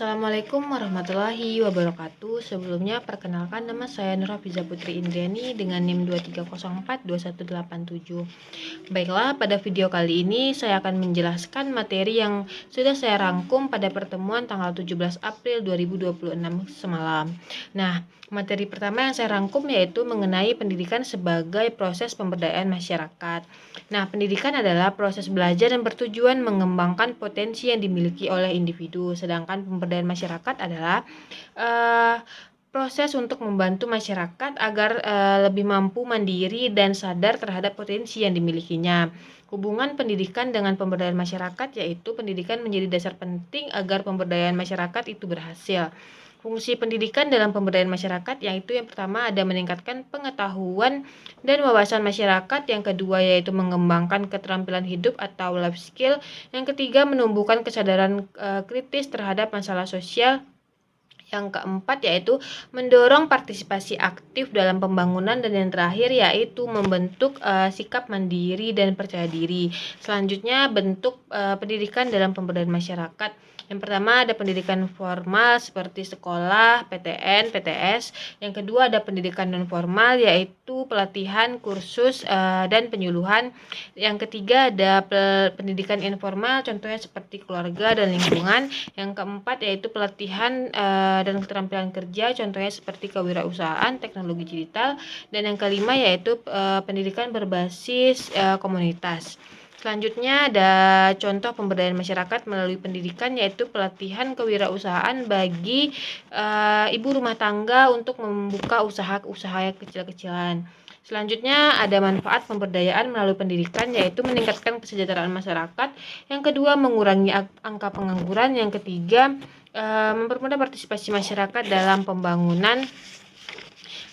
Assalamualaikum warahmatullahi wabarakatuh. Sebelumnya perkenalkan, nama saya Nurhafiza Putri Indriani dengan NIM 23042187. Baiklah, pada video kali ini saya akan menjelaskan materi yang sudah saya rangkum pada pertemuan tanggal 17 April 2026 semalam. Nah, materi pertama yang saya rangkum yaitu mengenai pendidikan sebagai proses pemberdayaan masyarakat. Nah, pendidikan adalah proses belajar yang bertujuan mengembangkan potensi yang dimiliki oleh individu, sedangkan pemberdayaan masyarakat adalah proses untuk membantu masyarakat agar lebih mampu mandiri dan sadar terhadap potensi yang dimilikinya. Hubungan pendidikan dengan pemberdayaan masyarakat yaitu pendidikan menjadi dasar penting agar pemberdayaan masyarakat itu berhasil. Fungsi pendidikan dalam pemberdayaan masyarakat yaitu yang pertama ada meningkatkan pengetahuan dan wawasan masyarakat, yang kedua yaitu mengembangkan keterampilan hidup atau life skill, yang ketiga menumbuhkan kesadaran kritis terhadap masalah sosial, yang keempat yaitu mendorong partisipasi aktif dalam pembangunan, dan yang terakhir yaitu membentuk sikap mandiri dan percaya diri. Selanjutnya bentuk pendidikan dalam pemberdayaan masyarakat. Yang pertama ada pendidikan formal seperti sekolah, PTN, PTS. Yang kedua ada pendidikan non formal yaitu pelatihan, kursus, dan penyuluhan. Yang ketiga ada pendidikan informal contohnya seperti keluarga dan lingkungan. Yang keempat yaitu pelatihan dan keterampilan kerja contohnya seperti kewirausahaan, teknologi digital. Dan yang kelima yaitu pendidikan berbasis komunitas. Selanjutnya ada contoh pemberdayaan masyarakat melalui pendidikan yaitu pelatihan kewirausahaan bagi ibu rumah tangga untuk membuka usaha kecil-kecilan. Selanjutnya ada manfaat pemberdayaan melalui pendidikan yaitu meningkatkan kesejahteraan masyarakat. Yang kedua mengurangi angka pengangguran. Yang ketiga mempermudah partisipasi masyarakat dalam pembangunan.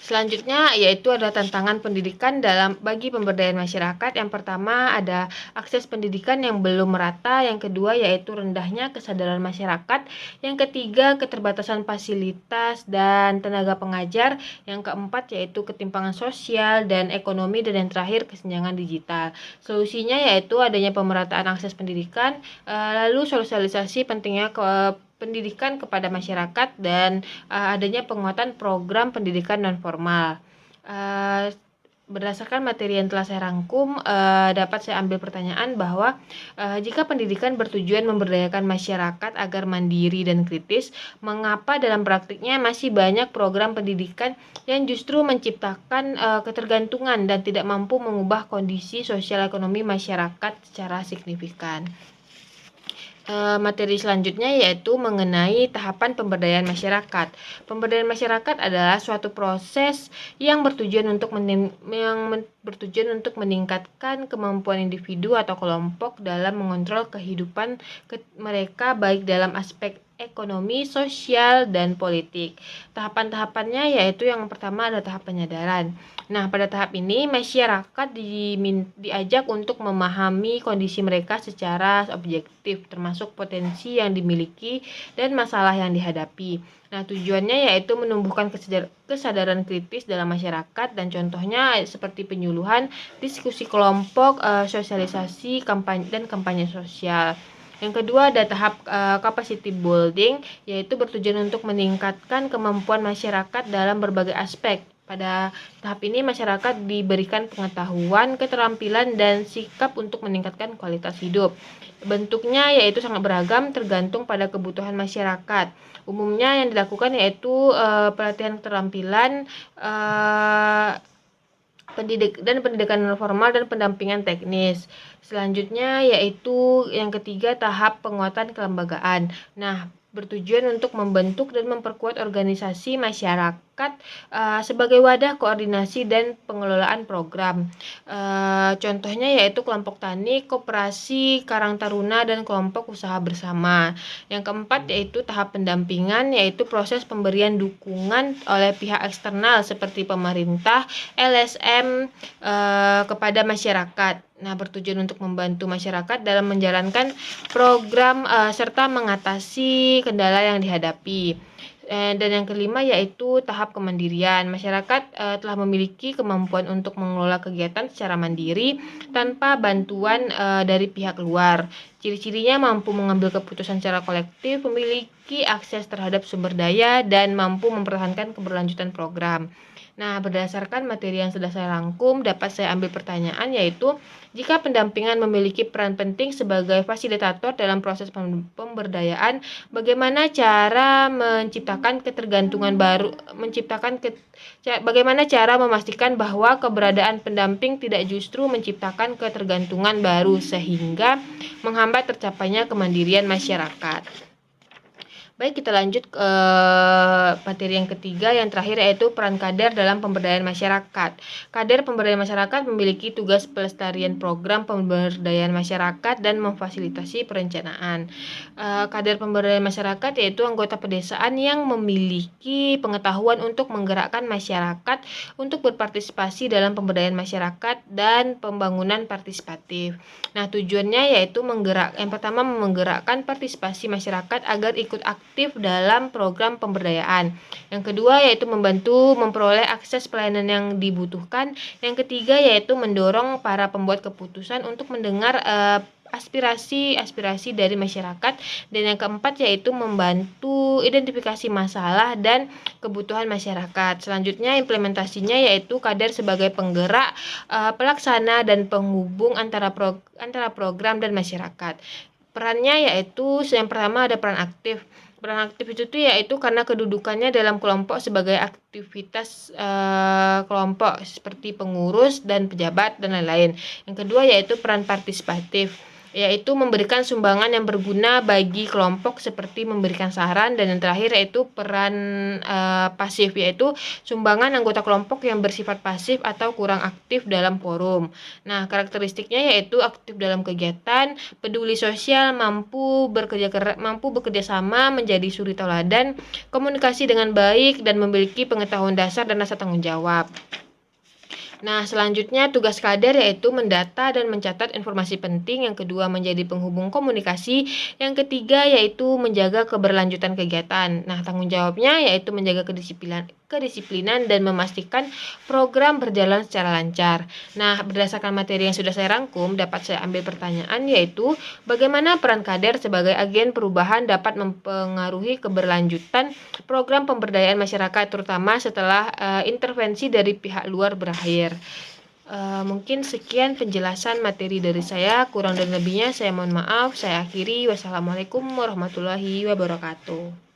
Selanjutnya yaitu ada tantangan pendidikan bagi pemberdayaan masyarakat. Yang pertama ada akses pendidikan yang belum merata, yang kedua yaitu rendahnya kesadaran masyarakat, yang ketiga keterbatasan fasilitas dan tenaga pengajar, yang keempat yaitu ketimpangan sosial dan ekonomi, dan yang terakhir kesenjangan digital. Solusinya yaitu adanya pemerataan akses pendidikan, lalu sosialisasi pentingnya pendidikan kepada masyarakat, dan adanya penguatan program pendidikan non formal. Berdasarkan materi yang telah saya rangkum, dapat saya ambil pertanyaan bahwa jika pendidikan bertujuan memberdayakan masyarakat agar mandiri dan kritis, mengapa dalam praktiknya masih banyak program pendidikan yang justru menciptakan ketergantungan dan tidak mampu mengubah kondisi sosial ekonomi masyarakat secara signifikan? Materi selanjutnya yaitu mengenai tahapan pemberdayaan masyarakat. Pemberdayaan masyarakat adalah suatu proses yang bertujuan untuk meningkatkan kemampuan individu atau kelompok dalam mengontrol kehidupan mereka baik dalam aspek ekonomi, sosial, dan politik. Tahapan-tahapannya yaitu yang pertama ada tahap penyadaran. Nah, pada tahap ini masyarakat diajak untuk memahami kondisi mereka secara objektif, termasuk potensi yang dimiliki dan masalah yang dihadapi. Nah, tujuannya yaitu menumbuhkan kesadaran kritis dalam masyarakat, dan contohnya seperti penyuluhan, diskusi kelompok, sosialisasi, kampanye sosial. Yang kedua ada tahap capacity building, yaitu bertujuan untuk meningkatkan kemampuan masyarakat dalam berbagai aspek. Pada tahap ini masyarakat diberikan pengetahuan, keterampilan, dan sikap untuk meningkatkan kualitas hidup. Bentuknya yaitu sangat beragam tergantung pada kebutuhan masyarakat. Umumnya yang dilakukan yaitu pelatihan keterampilan, pendidikan non formal, dan pendampingan teknis. Selanjutnya yaitu yang ketiga tahap penguatan kelembagaan. Nah, bertujuan untuk membentuk dan memperkuat organisasi masyarakat sebagai wadah koordinasi dan pengelolaan program. Contohnya yaitu kelompok tani, koperasi, karang taruna, dan kelompok usaha bersama. Yang keempat yaitu tahap pendampingan, yaitu proses pemberian dukungan oleh pihak eksternal seperti pemerintah, LSM kepada masyarakat. Nah, bertujuan untuk membantu masyarakat dalam menjalankan program serta mengatasi kendala yang dihadapi. Dan yang kelima yaitu tahap kemandirian. Masyarakat telah memiliki kemampuan untuk mengelola kegiatan secara mandiri tanpa bantuan dari pihak luar. Ciri-cirinya mampu mengambil keputusan secara kolektif, memiliki akses terhadap sumber daya, dan mampu mempertahankan keberlanjutan program. Nah, berdasarkan materi yang sudah saya rangkum, dapat saya ambil pertanyaan yaitu, jika pendampingan memiliki peran penting sebagai fasilitator dalam proses pemberdayaan, bagaimana cara bagaimana cara memastikan bahwa keberadaan pendamping tidak justru menciptakan ketergantungan baru sehingga menghambat tercapainya kemandirian masyarakat. Baik, kita lanjut ke materi yang ketiga, yang terakhir yaitu peran kader dalam pemberdayaan masyarakat. Kader pemberdayaan masyarakat memiliki tugas pelestarian program pemberdayaan masyarakat dan memfasilitasi perencanaan. Kader pemberdayaan masyarakat yaitu anggota pedesaan yang memiliki pengetahuan untuk menggerakkan masyarakat untuk berpartisipasi dalam pemberdayaan masyarakat dan pembangunan partisipatif. Nah, tujuannya yaitu yang pertama menggerakkan partisipasi masyarakat agar ikut aktif dalam program pemberdayaan. Yang kedua yaitu membantu memperoleh akses pelayanan yang dibutuhkan. Yang ketiga yaitu mendorong para pembuat keputusan untuk mendengar aspirasi dari masyarakat, dan yang keempat yaitu membantu identifikasi masalah dan kebutuhan masyarakat. Selanjutnya implementasinya yaitu kader sebagai penggerak, pelaksana, dan penghubung antara program dan masyarakat. Perannya yaitu yang pertama ada peran aktif. Peran aktif itu tuh yaitu karena kedudukannya dalam kelompok sebagai aktivitas kelompok seperti pengurus dan pejabat dan lain-lain. Yang kedua yaitu peran partisipatif, yaitu memberikan sumbangan yang berguna bagi kelompok seperti memberikan saran, dan yang terakhir yaitu peran pasif, yaitu sumbangan anggota kelompok yang bersifat pasif atau kurang aktif dalam forum. Nah, karakteristiknya yaitu aktif dalam kegiatan, peduli sosial, mampu bekerja sama, menjadi suri tauladan, komunikasi dengan baik, dan memiliki pengetahuan dasar dan rasa tanggung jawab. Nah, selanjutnya tugas kader yaitu mendata dan mencatat informasi penting. Yang kedua menjadi penghubung komunikasi. Yang ketiga yaitu menjaga keberlanjutan kegiatan. Nah, tanggung jawabnya yaitu menjaga kedisiplinan dan memastikan program berjalan secara lancar. Nah, berdasarkan materi yang sudah saya rangkum, dapat saya ambil pertanyaan yaitu, bagaimana peran kader sebagai agen perubahan dapat mempengaruhi keberlanjutan program pemberdayaan masyarakat, terutama setelah intervensi dari pihak luar berakhir. Mungkin sekian penjelasan materi dari saya, kurang dan lebihnya saya mohon maaf. Saya akhiri. Wassalamualaikum warahmatullahi wabarakatuh.